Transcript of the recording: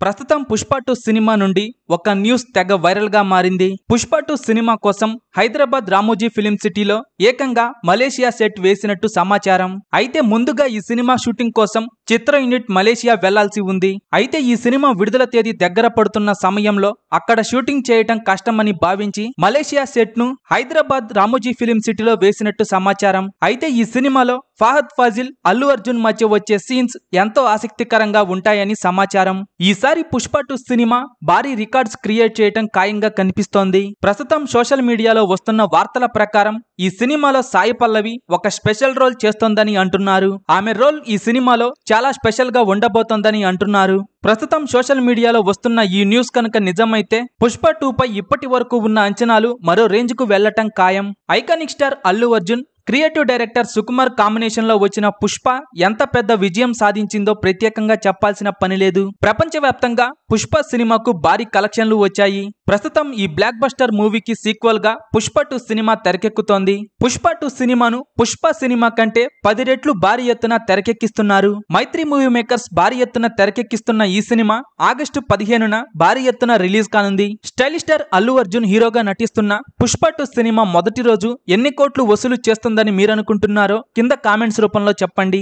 ప్రస్తుతం పుష్ప 2 సినిమా నుండి ఒక న్యూస్ తెగ వైరల్ గా మారింది. పుష్ప 2 సినిమా కోసం హైదరాబాద్ రామోజీ ఫిలిం సిటీలో ఏకంగా మలేషియా సెట్ వేసినట్టు సమాచారం. అయితే ముందుగా ఈ సినిమా షూటింగ్ కోసం చిత్ర యూనిట్ మలేషియా వెళ్లాల్సి ఉంది. అయితే ఈ సినిమా విడుదల తేదీ దగ్గర పడుతున్న సమయంలో అక్కడ షూటింగ్ చేయటం కష్టమని భావించి మలేషియా సెట్ ను హైదరాబాద్ రామోజీ ఫిలిం సిటీలో వేసినట్టు సమాచారం. అయితే ఈ సినిమాలో ఫహద్ ఫాజిల్, అల్లు అర్జున్ మధ్య వచ్చే సీన్స్ ఎంతో ఆసక్తికరంగా ఉంటాయని సమాచారం. ఈసారి పుష్ప 2 సినిమా భారీ రికార్డ్స్ క్రియేట్ చేయటం ఖాయంగా కనిపిస్తోంది. ప్రస్తుతం సోషల్ మీడియాలో వస్తున్న వార్తల ప్రకారం ఈ సినిమాలో సాయి పల్లవి ఒక స్పెషల్ రోల్ చేస్తోందని అంటున్నారు. ఆమె రోల్ ఈ సినిమాలో చాలా స్పెషల్ గా ఉండబోతోందని అంటున్నారు. ప్రస్తుతం సోషల్ మీడియాలో వస్తున్న ఈ న్యూస్ కనుక నిజమైతే పుష్ప 2 పై ఇప్పటి వరకు ఉన్న అంచనాలు మరో రేంజ్ కు వెళ్లటం ఖాయం. Iconic star Allu Arjun, creative director Sukumar combination లో వచ్చిన పుష్ప ఎంత పెద్ద విజయం సాధించిందో ప్రత్యేకంగా చెప్పాల్సిన పని లేదు. ప్రపంచవ్యాప్తంగా పుష్ప సినిమాకు భారీ కలెక్షన్లు వచ్చాయి. ప్రస్తుతం ఈ బ్లాక్ బస్టర్ మూవీకి సీక్వెల్ గా పుష్ప 2 సినిమా తెరకెక్కుతోంది. పుష్ప 2 సినిమాను పుష్ప సినిమా కంటే 10 రెట్లు భారీ ఎత్తున తెరకెక్కిస్తున్నారు. మైత్రి మూవీ మేకర్స్ భారీ ఎత్తున తెరకెక్కిస్తున్న ఈ సినిమా ఆగస్టు 15న భారీ ఎత్తున రిలీజ్ కానుంది. స్టైలిష్ స్టార్ అల్లు అర్జున్ హీరోగా నటిస్తున్న పుష్ప 2 సినిమా మొదటి రోజు ఎన్ని కోట్లు వసూలు చేస్తుందని మీరనుకుంటున్నారో కింద కామెంట్స్ రూపంలో చెప్పండి.